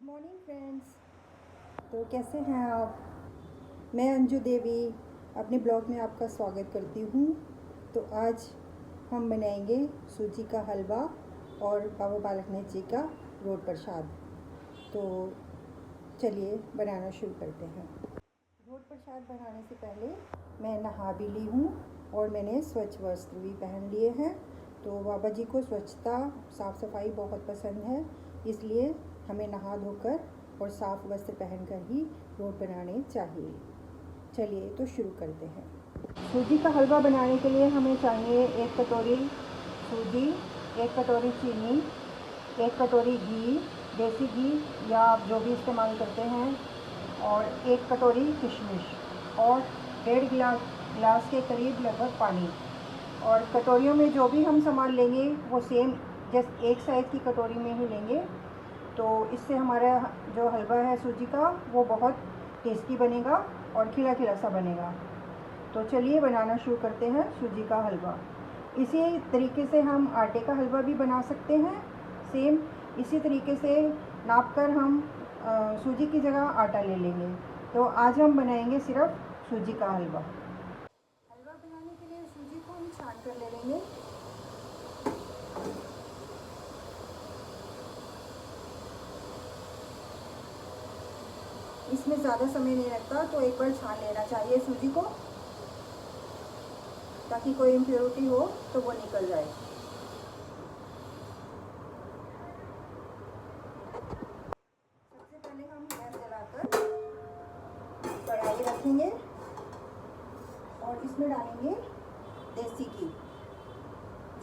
Morning friends. तो कैसे हैं आप? मैं अंजू देवी अपने ब्लॉग में आपका स्वागत करती हूँ। तो आज हम बनाएंगे सूजी का हलवा और बाबा बालकनाथ जी का रोट प्रसाद। तो चलिए बनाना शुरू करते हैं। रोट प्रसाद बनाने से पहले मैं नहा भी ली हूँ और मैंने स्वच्छ वस्त्र भी पहन लिए हैं। तो बाबा जी को स्वच्छता साफ़ सफाई बहुत पसंद है, इसलिए हमें नहा धोकर और साफ़ वस्त्र पहनकर ही रोट बनाने चाहिए। चलिए तो शुरू करते हैं। सूजी का हलवा बनाने के लिए हमें चाहिए 1 कटोरी सूजी, 1 कटोरी चीनी, 1 कटोरी घी, देसी घी या आप जो भी इस्तेमाल करते हैं, और 1 कटोरी किशमिश और 1.5 गिलास के करीब लगभग पानी। और कटोरियों में जो भी हम सामान लेंगे वो सेम जस्ट एक साइज़ की कटोरी में ही लेंगे। तो इससे हमारा जो हलवा है सूजी का वो बहुत टेस्टी बनेगा और खिला खिला सा बनेगा। तो चलिए बनाना शुरू करते हैं सूजी का हलवा। इसी तरीके से हम आटे का हलवा भी बना सकते हैं। सेम इसी तरीके से नाप कर हम सूजी की जगह आटा ले लेंगे। तो आज हम बनाएंगे सिर्फ सूजी का हलवा। हलवा बनाने के लिए सूजी को हम छान कर ले लेंगे। इसमें ज़्यादा समय नहीं लगता, तो एक बार छान लेना चाहिए सूजी को, ताकि कोई इम्प्योरिटी हो तो वो निकल जाए। सबसे पहले हम गैस जलाकर कढ़ाई रखेंगे और इसमें डालेंगे देसी घी,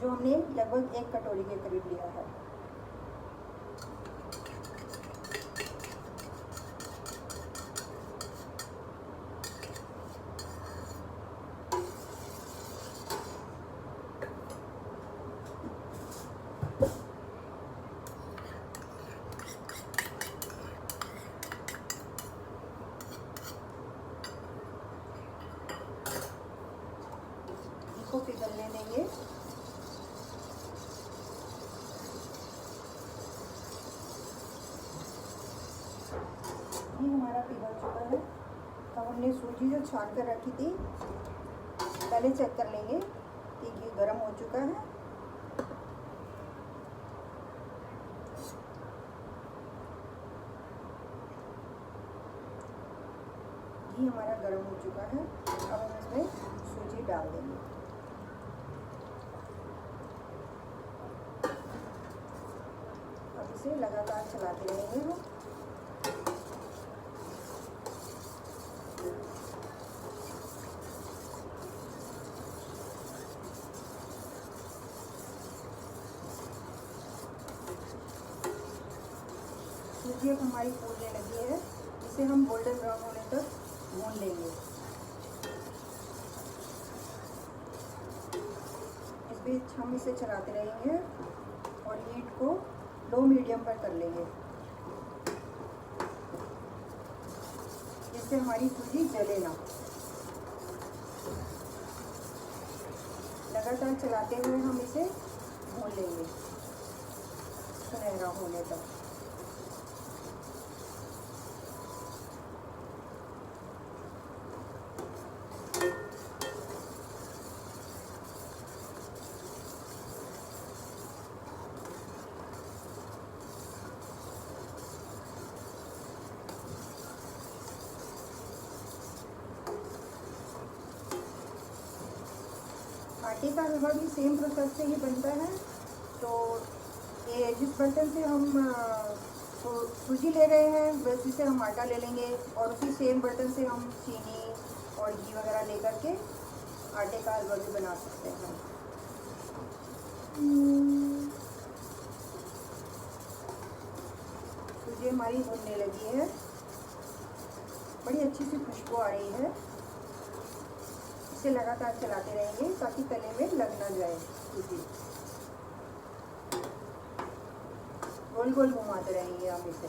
जो हमने लगभग 1 कटोरी के करीब लिया है। इसको पिघलने देंगे। ये हमारा पिघल चुका है। अब हमने सूजी जो छान कर रखी थी, पहले चेक कर लेंगे कि घी गर्म हो चुका है। घी हमारा गर्म हो चुका है। अब हम इसमें सूजी डाल देंगे। अब इसे लगातार चलाते रहेंगे हम। सूजी अब हमारी फूलने लगी है। इसे हम गोल्डन ब्राउन होने तक भून लेंगे। इस बीच हम इसे चलाते रहेंगे और हीट को लो मीडियम पर कर लेंगे, जिससे हमारी सूजी जले ना। लगातार चलाते हुए हम इसे भून लेंगे सुनहरा होने तक। आटे का हलवा भी सेम प्रोसेस से ही बनता है। तो ये जिस बर्तन से हम सूजी ले रहे हैं वैसे से हम आटा ले लेंगे, और उसी सेम बर्तन से हम चीनी और घी वगैरह ले करके आटे का हलवा भी बना सकते हैं। सूजी हमारी भुनने लगी है, बड़ी अच्छी सी खुशबू आ रही है। इसे लगातार चलाते रहेंगे ताकि तले में लग ना जाए। सूजी गोल गोल घुमाते रहेंगे हम इसे।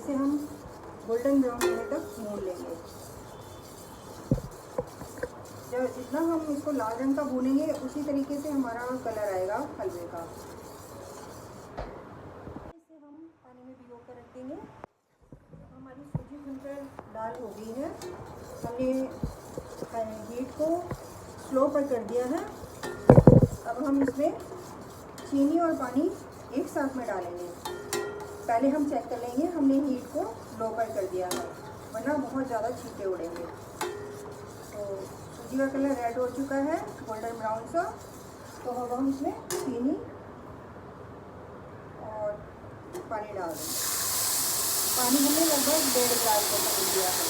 इसे हम गोल्डन ब्राउन होने तक भून लेंगे। जब जितना हम इसको लाल रंग का भूनेंगे उसी तरीके से हमारा कलर आएगा हलवे का। इसे हम पानी में भिगो कर रख देंगे। हमारी सूजी भूनकर दाल हो गई है। हमने हीट को स्लो पर कर दिया है। अब हम इसमें चीनी और पानी एक साथ में डालेंगे। पहले हम चेक कर लेंगे, हमने हीट को लो पर कर दिया है, वरना बहुत ज़्यादा छींटे उड़ेंगे। तो सूजी का कलर रेड हो चुका है, गोल्डन ब्राउन सा। तो अब हम इसमें चीनी और पानी डाल देंगे। पानी हमने लगभग 1.5 गिलास का कर दिया है।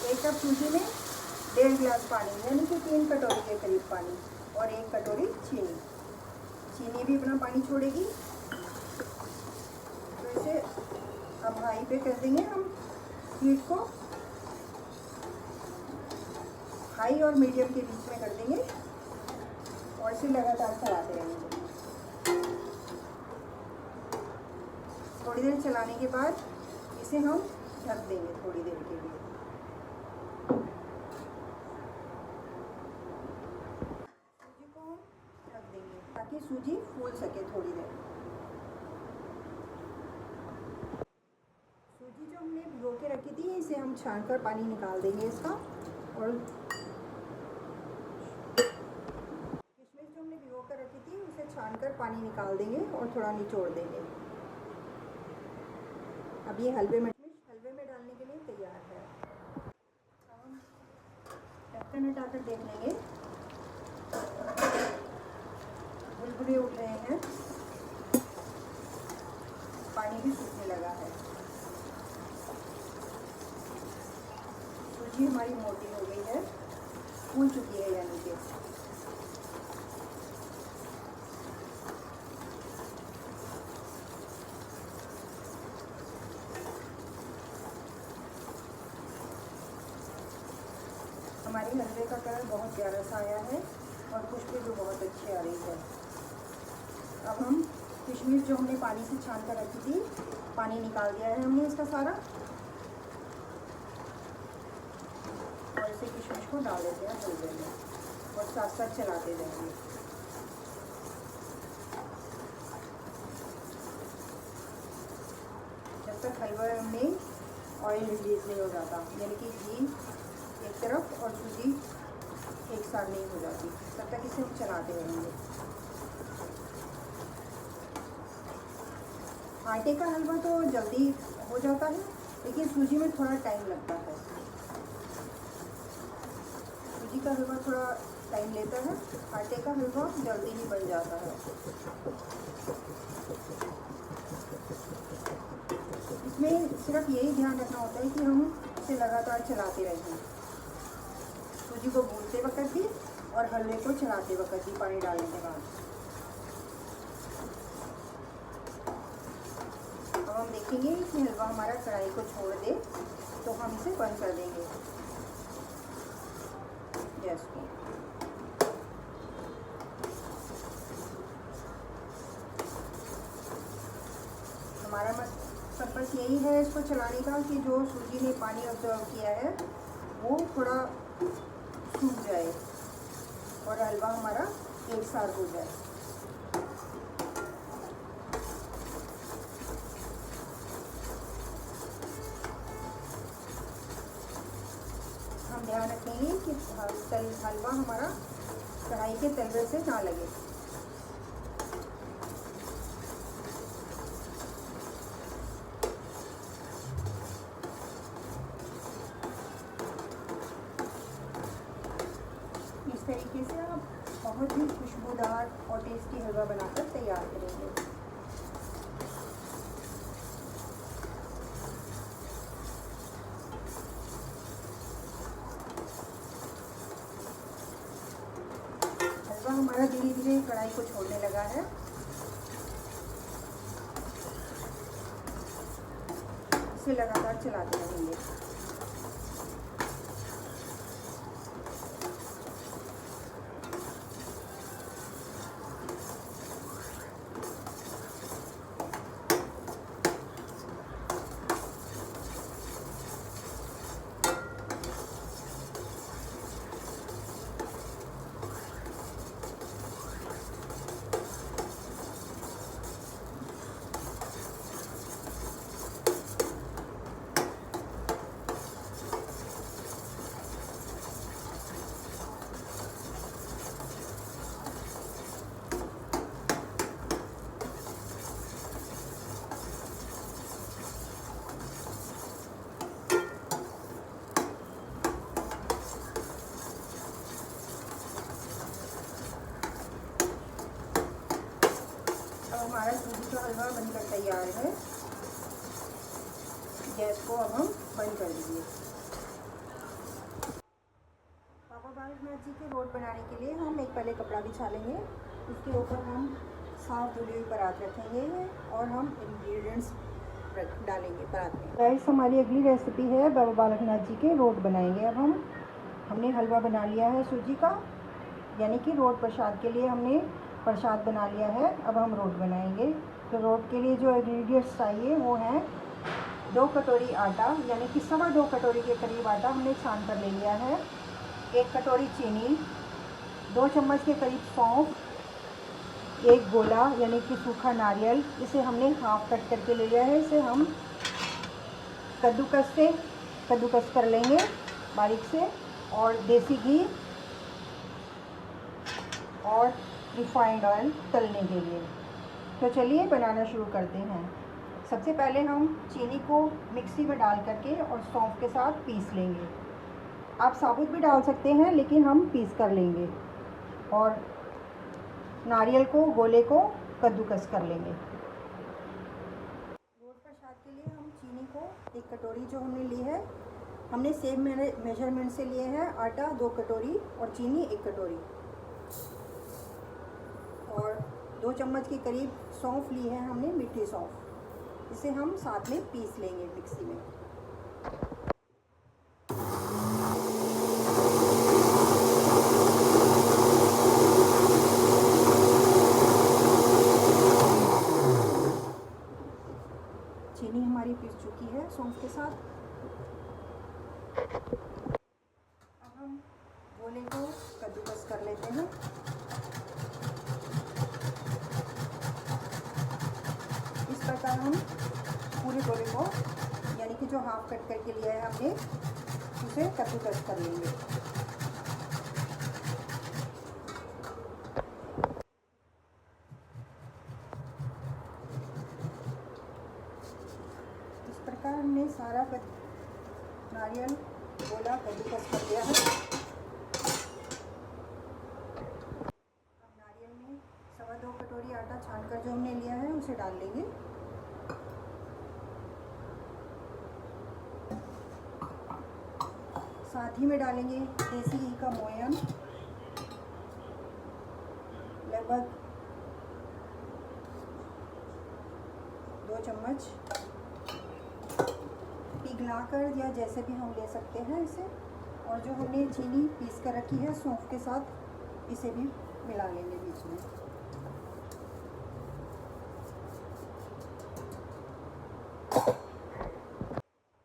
1 कप सूजी में 1.5 गिलास पानी, यानी कि 3 कटोरी के करीब पानी और 1 कटोरी चीनी। चीनी भी अपना पानी छोड़ेगी। तो इसे अब हाई पे कर देंगे हम हीट को, हाई और मीडियम के बीच में कर देंगे और इसे लगातार चलाते रहेंगे। थोड़ी देर चलाने के बाद इसे हम ढक देंगे थोड़ी देर के लिए। सूजी को हम ढक देंगे ताकि सूजी फूल सके थोड़ी देर। सूजी जो हमने भिगो के रखी थी इसे हम छानकर पानी निकाल देंगे इसका। और किशमिश जो हमने भिगो कर रखी थी उसे छानकर पानी निकाल देंगे और थोड़ा निचोड़ देंगे। अब ये हलवे में डालने के लिए तैयार है। अब हम ढक्कन हटाकर देख लेंगे, बुलबुले उठ रहे हैं, पानी भी सूखने लगा है। सूजी हमारी मोटी हो गई है, फूल चुकी है यानी कि। हमारे हलवे का कलर बहुत प्यारा सा आया है और खुशबू भी बहुत अच्छी आ रही है। अब हम किशमिश जो हमने पानी से छान कर रखी थी, पानी निकाल दिया है हमने इसका सारा, और इसे किशमिश को डाल देते हैं हलवे में और साथ साथ चलाते जाएंगे। जब तक हलवे में ऑयल रिलीज नहीं हो जाता, यानी कि घी एक तरफ और सूजी एक साथ नहीं हो जाती, तब तक इसे हम चलाते रहेंगे। आटे का हलवा तो जल्दी हो जाता है, लेकिन सूजी में थोड़ा टाइम लगता है। सूजी का हलवा थोड़ा टाइम लेता है, आटे का हलवा जल्दी ही बन जाता है। इसमें सिर्फ यही ध्यान रखना होता है कि हम इसे लगातार चलाते रहें, सूजी को भूनते वक्त भी और हलवे को चलाते वक्त भी पानी डालने के बाद। अब हम देखेंगे कि हलवा हमारा कढ़ाई को छोड़ दे तो हम इसे बंद कर देंगे गैस को। हमारा पर्पस यही है इसको चलाने का कि जो सूजी ने पानी ऑब्जर्व किया है वो थोड़ा सूख जाए और हलवा हमारा एक साथ हो जाए। हम ध्यान रखेंगे कि हलवा हमारा कढ़ाई के तलवे से ना लगे। इस तरीके से आप बहुत ही खुशबूदार और टेस्टी हलवा बनाकर तैयार करेंगे। हलवा हमारा धीरे धीरे कढ़ाई को छोड़ने लगा है। इसे लगातार चलाते रहेंगे। का हलवा बनकर तैयार है। गैस को अब हम बंद कर दीजिए। बाबा बालकनाथ जी के रोट बनाने के लिए हम एक पहले कपड़ा बिछा लेंगे। उसके ऊपर हम साफ धुली हुई परात रखेंगे और हम इंग्रेडिएंट्स डालेंगे परात में। गाइस, हमारी अगली रेसिपी है बाबा बालकनाथ जी के रोट बनाएंगे। अब हमने हलवा बना लिया है सूजी का, यानी कि रोट प्रसाद के लिए हमने प्रसाद बना लिया है। अब हम रोट बनाएंगे। तो रोट के लिए जो इंग्रेडिएंट्स चाहिए वो हैं 2 कटोरी आटा, यानी कि 2.25 कटोरी के करीब आटा हमने छान कर ले लिया है। 1 कटोरी चीनी, 2 चम्मच के करीब सौंफ, 1 गोला यानी कि सूखा नारियल, इसे हमने हाफ कट करके ले लिया है। इसे हम कद्दूकस कर लेंगे बारीक से, और देसी घी और रिफाइंड ऑयल तलने के लिए। तो चलिए बनाना शुरू करते हैं। सबसे पहले हम चीनी को मिक्सी में डाल करके और सौंफ के साथ पीस लेंगे। आप साबुत भी डाल सकते हैं, लेकिन हम पीस कर लेंगे। और नारियल को, गोले को कद्दूकस कर लेंगे। रोट प्रसाद के लिए हम चीनी को 1 कटोरी जो हमने ली है, हमने सेम मेजरमेंट से लिए हैं। आटा 2 कटोरी और चीनी 1 कटोरी, और 2 चम्मच के करीब सौंफ ली है हमने, मीठी सौंफ। इसे हम साथ में पीस लेंगे मिक्सी में। चीनी हमारी पीस चुकी है सौंफ के साथ। अब हम गोले को कद्दूकस कर लेते हैं। इस प्रकार हम पूरे गोले को, यानी कि जो हाफ कट करके लिया है हमने, उसे कद्दूकस कर लेंगे। इस प्रकार हमने सारा नारियल गोला कद्दूकस कर लिया है। अब नारियल में 2.25 कटोरी आटा छानकर जो हमने लिया है उसे डाल लेंगे। साथ ही में डालेंगे देसी घी का मोयन, लगभग 2 चम्मच, पिघलाकर या जैसे भी हम ले सकते हैं इसे। और जो हमने चीनी पीस कर रखी है सौंफ के साथ, इसे भी मिला लेंगे बीच में।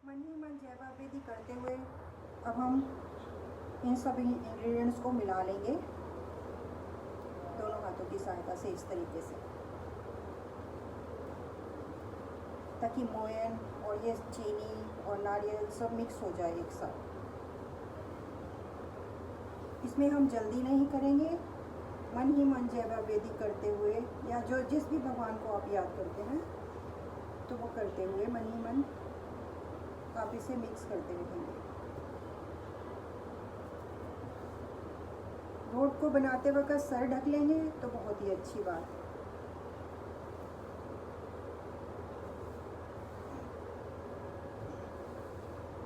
मन ही मन जय बाबा बेदी करते हुए अब हम इन सभी इंग्रेडिएंट्स को मिला लेंगे दोनों हाथों की सहायता से, इस तरीके से, ताकि मोयन और ये चीनी और नारियल सब मिक्स हो जाए एक साथ। इसमें हम जल्दी नहीं करेंगे। मन ही मन जय बाबा बेदी करते हुए, या जो जिस भी भगवान को आप याद करते हैं तो वो करते हुए मन ही मन आप इसे मिक्स करते रहेंगे। रोट को बनाते वक्त सर ढक लेंगे तो बहुत ही अच्छी बात।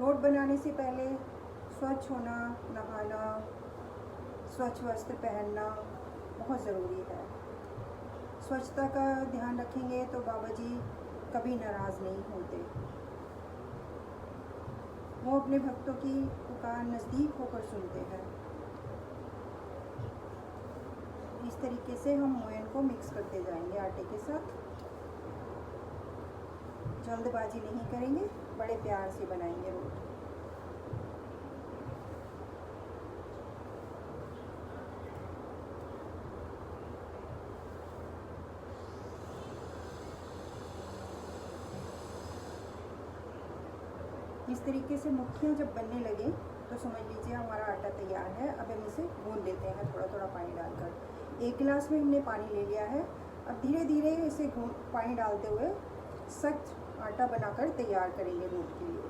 रोट बनाने से पहले स्वच्छ होना, नहाना, स्वच्छ वस्त्र पहनना बहुत ज़रूरी है। स्वच्छता का ध्यान रखेंगे तो बाबा जी कभी नाराज़ नहीं होते। वो अपने भक्तों की पुकार नज़दीक होकर सुनते हैं। इस तरीके से हम मोयन को मिक्स करते जाएंगे आटे के साथ। जल्दबाजी नहीं करेंगे, बड़े प्यार से बनाएंगे रोट। इस तरीके से मुट्ठियाँ जब बनने लगे तो समझ लीजिए हमारा आटा तैयार है। अब हम इसे गूंद लेते हैं थोड़ा थोड़ा पानी डालकर। 1 गिलास में हमने पानी ले लिया है। अब धीरे धीरे इसे पानी डालते हुए सख्त आटा बनाकर तैयार करेंगे रोट के लिए।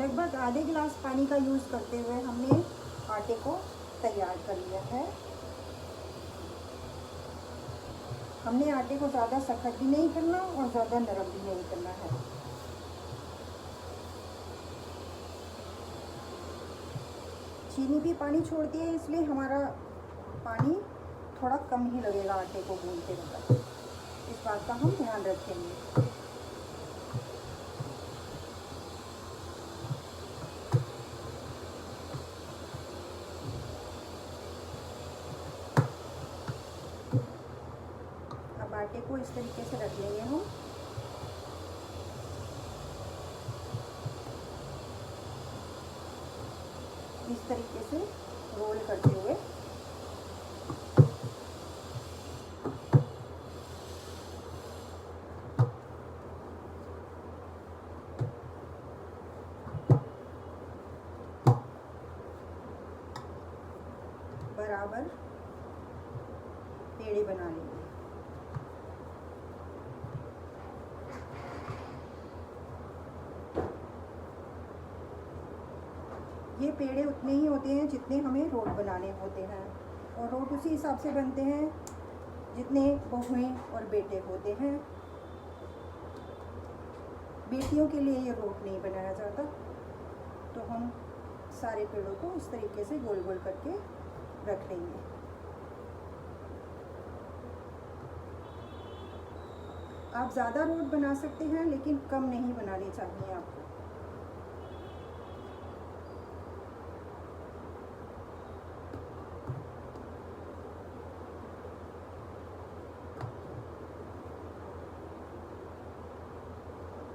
लगभग आधे गिलास पानी का यूज़ करते हुए हमने आटे को तैयार कर लिया है। हमने आटे को ज़्यादा सख्त भी नहीं करना और ज़्यादा नरम भी नहीं करना है। चीनी भी पानी छोड़ती है, इसलिए हमारा पानी थोड़ा कम ही लगेगा आटे को गूंथते वक्त। इस बात का हम ध्यान रखेंगे। अब आटे को इस तरीके से रख लेंगे हम। इस तरीके से रोल करते हुए बराबर पेड़े बना लेंगे। ये पेड़े उतने ही होते हैं जितने हमें रोट बनाने होते हैं, और रोट उसी हिसाब से बनते हैं जितने बहुएं और बेटे होते हैं। बेटियों के लिए ये रोट नहीं बनाया जाता। तो हम सारे पेड़ों को इस तरीके से गोल गोल करके रख लेंगे। आप ज़्यादा रोट बना सकते हैं, लेकिन कम नहीं बनाने चाहिए आपको।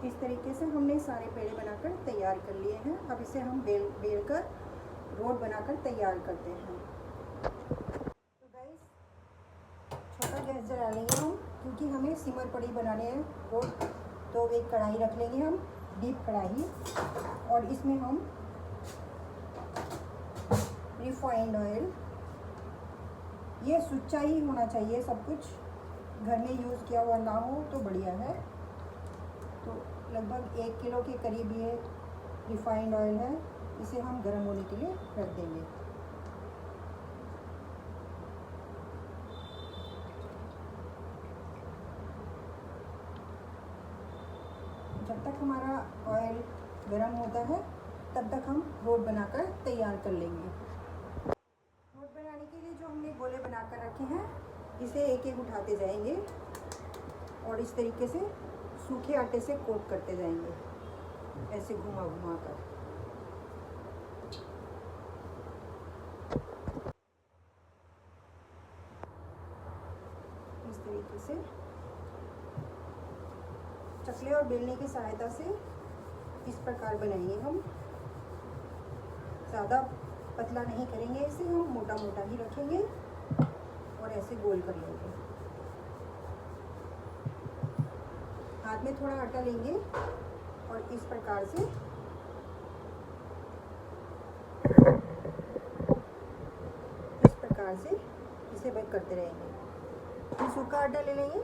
इस तरीके से हमने सारे पेड़े बनाकर तैयार कर लिए हैं। अब इसे हम बेल कर रोट बनाकर तैयार करते हैं। तो गाइस, छोटा गैस जला लेंगे हम, क्योंकि हमें सिमर पड़ी बनाने हैं रोट। तो एक कढ़ाई रख लेंगे हम, डीप कढ़ाई, और इसमें हम रिफाइंड ऑयल, ये सुच्चा ही होना चाहिए सब कुछ, घर में यूज़ किया हुआ ना हो तो बढ़िया है। तो लगभग 1 किलो के करीब ये रिफाइंड ऑयल है। इसे हम गर्म होने के लिए रख देंगे। जब तक हमारा ऑयल गर्म होता है तब तक हम रोट बनाकर तैयार कर लेंगे। रोट बनाने के लिए जो हमने गोले बनाकर रखे हैं, इसे एक एक उठाते जाएंगे और इस तरीके से सूखे आटे से कोट करते जाएंगे, ऐसे घुमा घुमा कर। इस तरीके से चकले और बेलने की सहायता से इस प्रकार बनाएंगे हम। ज़्यादा पतला नहीं करेंगे इसे, हम मोटा मोटा ही रखेंगे और ऐसे गोल कर लेंगे। हाथ में थोड़ा आटा लेंगे और इस प्रकार से इसे बेक करते रहेंगे। फिर सूखा आटा ले लेंगे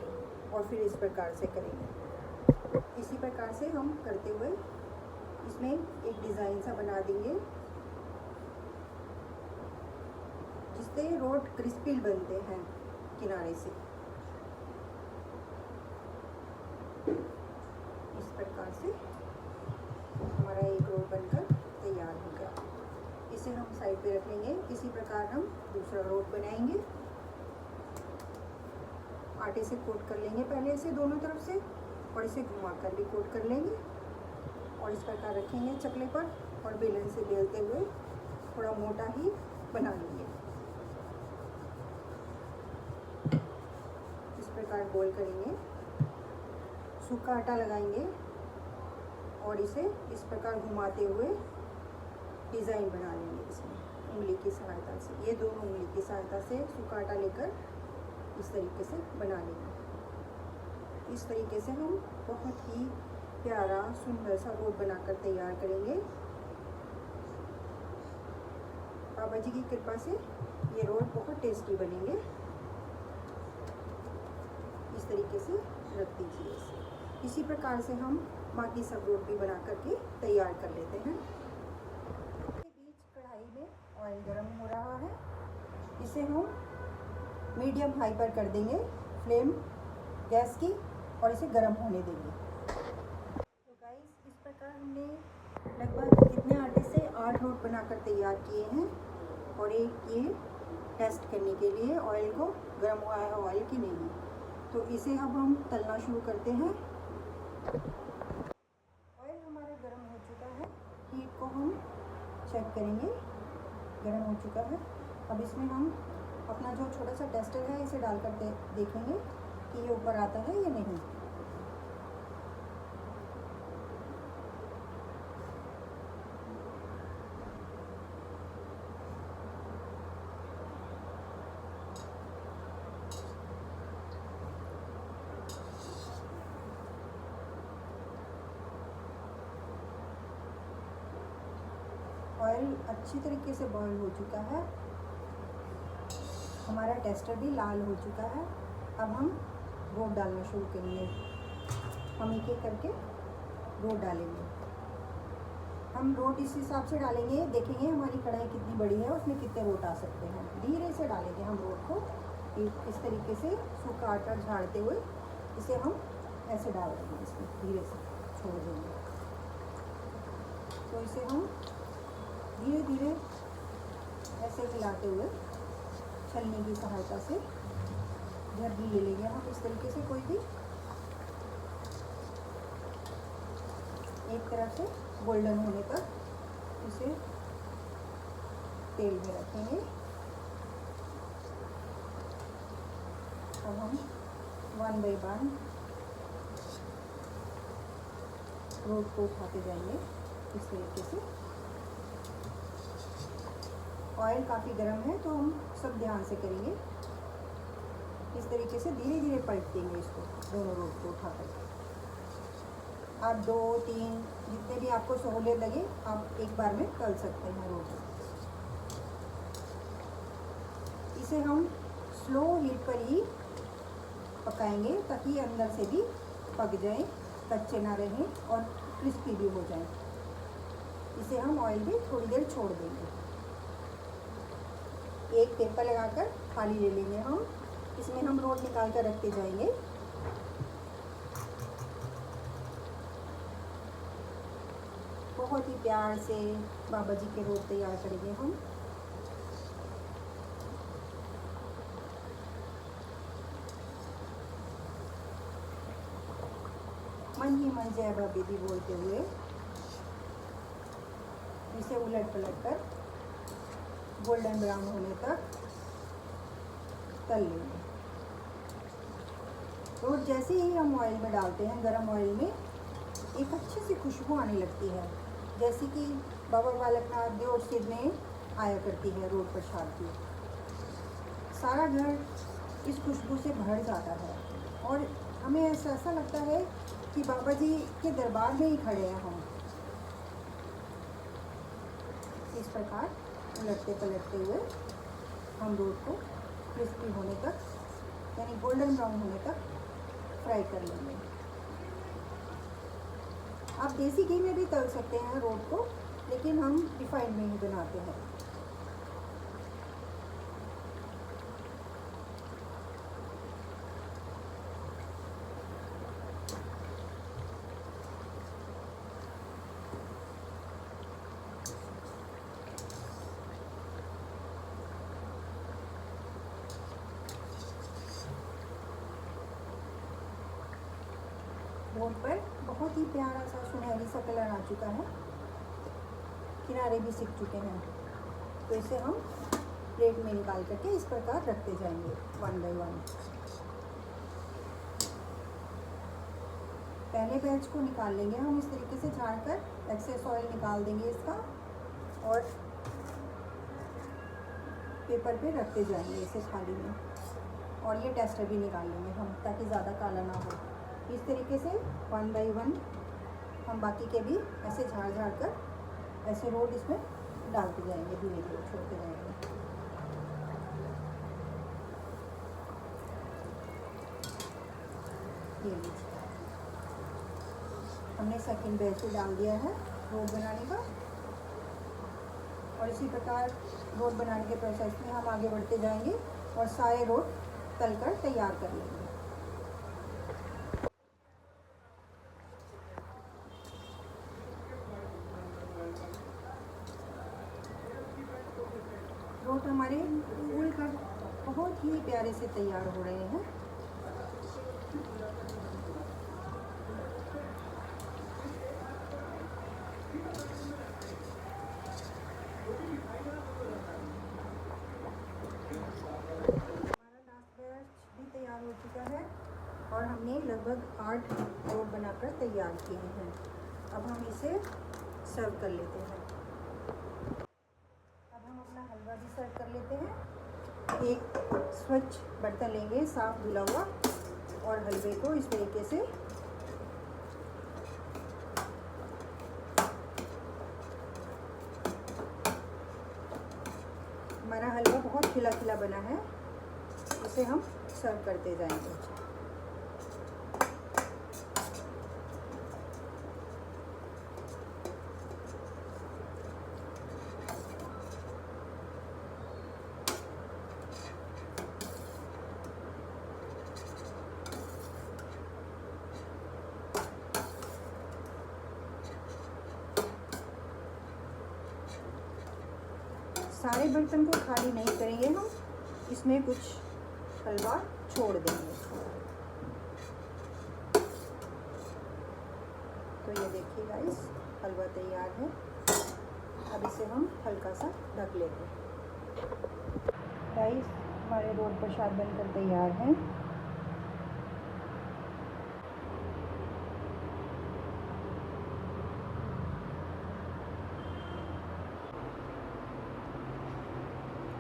और फिर इस प्रकार से करेंगे। इसी प्रकार से हम करते हुए इसमें एक डिज़ाइन सा बना देंगे, जिससे रोट क्रिस्पी बनते हैं किनारे से। इस प्रकार से हमारा एक रोल बनकर तैयार हो गया। इसे हम साइड पे रख लेंगे। इसी प्रकार हम दूसरा रोट बनाएंगे। आटे से कोट कर लेंगे पहले इसे दोनों तरफ से, और इसे घुमाकर भी कोट कर लेंगे और इस प्रकार रखेंगे चकले पर, और बेलन से बेलते हुए थोड़ा मोटा ही बना लेंगे। इस प्रकार गोल करेंगे, सूखा आटा लगाएंगे और इसे इस प्रकार घुमाते हुए डिज़ाइन बना लेंगे इसमें उंगली की सहायता से। ये दोनों उंगली की सहायता से सूखा आटा लेकर इस तरीके से बना लेंगे। इस तरीके से हम बहुत ही प्यारा सुंदर सा रोट बनाकर तैयार करेंगे। बाबा जी की कृपा से ये रोट बहुत टेस्टी बनेंगे। इस तरीके से रख दीजिए इसे। इसी प्रकार से हम बाकी सब रोट भी बना करके तैयार कर लेते हैं। इसके बीच कढ़ाई में ऑयल गर्म हो रहा है, इसे हम मीडियम हाई पर कर देंगे फ्लेम गैस की और इसे गर्म होने देंगे। तो गाइस, इस प्रकार हमने लगभग कितने आटे से 8 रोट बनाकर तैयार किए हैं और एक ये टेस्ट करने के लिए ऑयल को गर्म हुआ है ऑयल की नहीं। तो इसे अब हम तलना शुरू करते हैं। ऑयल हमारा गर्म हो चुका है, हीट को हम चेक करेंगे, गर्म हो चुका है। अब इसमें हम अपना जो छोटा सा टेस्टर है इसे डाल कर देखेंगे कि ये ऊपर आता है या नहीं। ऑयल अच्छी तरीके से बॉईल हो चुका है, हमारा टेस्टर भी लाल हो चुका है। अब हम रोट डालना शुरू करेंगे। हम एक एक करके रोट डालेंगे। हम रोट इस हिसाब से डालेंगे, देखेंगे हमारी कढ़ाई कितनी बड़ी है, उसमें कितने रोट आ सकते हैं। धीरे से डालेंगे हम रोट को, इस तरीके से सूखा आटा झाड़ते हुए इसे हम ऐसे डाल देंगे, इसमें धीरे से छोड़ देंगे। तो इसे हम धीरे धीरे ऐसे हिलाते हुए छलनी की सहायता से झरनी ले लेंगे हम इस तरीके से। कोई भी एक तरफ से गोल्डन होने तक इसे तेल में रखेंगे। अब हम 1 बाय 1 रोट को उठाते जाएंगे इस तरीके से। ऑयल काफ़ी गर्म है तो हम सब ध्यान से करेंगे। इस तरीके से धीरे धीरे पलट देंगे इसको, दोनों रोट को उठा कर। आप 2-3 जितने भी आपको सहूलियत लगे आप एक बार में तल सकते हैं रोट। इसे हम स्लो हीट पर ही पकाएंगे ताकि अंदर से भी पक जाए, कच्चे ना रहें और क्रिस्पी भी हो जाए। इसे हम ऑयल में थोड़ी देर छोड़ देंगे। एक पेपर लगाकर थाली ले लेंगे हम, इसमें हम रोट निकाल कर रखते जाएंगे। बहुत ही प्यार से बाबा जी के रोट तैयार करेंगे हम। मन ही मन जय बाबा दी बोलते हुए इसे उलट पलट कर गोल्डन ब्राउन होने तक तल लेंगे। रोट जैसे ही हम ऑयल में डालते हैं, गरम ऑयल में, एक अच्छी सी खुशबू आने लगती है, जैसे कि बाबा बालकनाथ देव सिद्ध में आया करती है रोट प्रसाद की। सारा घर इस खुशबू से भर जाता है और हमें ऐसा लगता है कि बाबा जी के दरबार में ही खड़े हैं हम। इस प्रकार उलटते पलटते हुए हम रोट को क्रिस्पी होने तक, यानी गोल्डन ब्राउन होने तक फ्राई कर लेंगे। आप देसी घी में भी तल सकते हैं रोट को, लेकिन हम रिफाइंड में ही बनाते हैं। रोट पर बहुत ही प्यारा सा सुनहरी सा कलर आ चुका है, किनारे भी सिक चुके हैं। तो इसे हम प्लेट में निकाल करके इस प्रकार रखते जाएंगे 1 बाय 1। पहले बैच को निकाल लेंगे हम इस तरीके से झाड़ कर, एक्सेस ऑयल निकाल देंगे इसका और पेपर पे रखते जाएंगे इसे थाली में। और ये टेस्टर भी निकाल लेंगे हम ताकि ज़्यादा काला ना हो। इस तरीके से 1 बाय 1 हम बाकी के भी ऐसे झाड़ झाड़ कर ऐसे रोट इसमें डालते जाएंगे, धीरे धीरे छोड़ते जाएंगे। ये लीजिए, हमने सेकंड बैच में डाल दिया है रोड बनाने का, और इसी प्रकार रोड बनाने के प्रोसेस में हम आगे बढ़ते जाएंगे और सारे रोड तलकर तैयार कर लेंगे। रोड हमारे फूल कर बहुत ही प्यारे से तैयार हो रहे हैं। तैयार हो चुका है और हमने लगभग 8 रोड बनाकर तैयार किए हैं। अब हम इसे सर्व कर लेते हैं। अब हम अपना हलवा भी सर्व कर लेते हैं। एक स्वच्छ बर्तन लेंगे, साफ धुला हुआ, और हलवे को इस तरीके से हमारा हलवा बहुत खिला खिला बना है, इसे हम सर्व करते जाएंगे। सारे बर्तन को खाली नहीं करेंगे हम, इसमें कुछ हलवा छोड़ देंगे। तो ये देखिए गाइस, हलवा तैयार है। अब इसे हम हल्का सा ढक लेते हैं। गाइस, हमारे रोड प्रसाद बनकर तैयार है।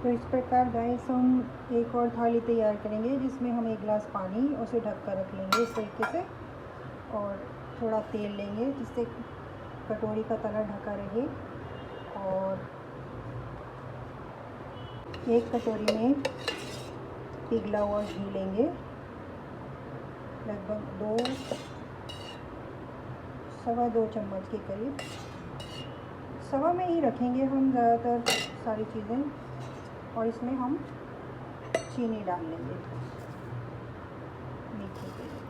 तो इस प्रकार गाइस हम एक और थाली तैयार करेंगे, जिसमें हम 1 गिलास पानी उसे ढक कर रख लेंगे इस तरीके से, और थोड़ा तेल लेंगे जिससे कटोरी का तला ढका रहे, और एक कटोरी में पिघला हुआ घी लेंगे, लगभग 2-2.25 चम्मच के करीब। सवा में ही रखेंगे हम ज़्यादातर सारी चीज़ें, और इसमें हम चीनी डाल लेंगे मीठे के लिए,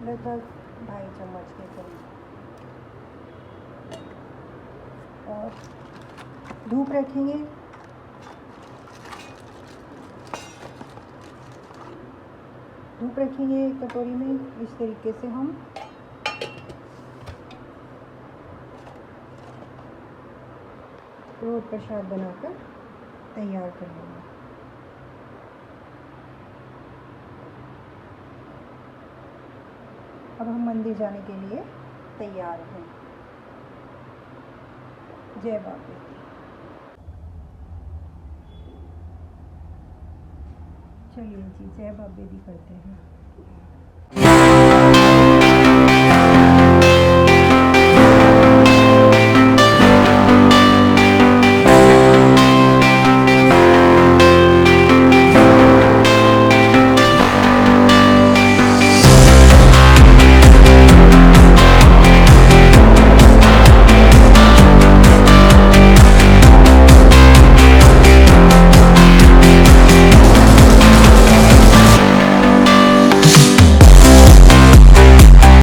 लगभग 2.5 चम्मच के करीब। और धूप रखेंगे, एक कटोरी में। इस तरीके से हम रोड प्रसाद बनाकर तैयार कर लेंगे। अब हम मंदिर जाने के लिए तैयार हैं। जय बाबा। चलिए जी, जय बाबा दी करते हैं।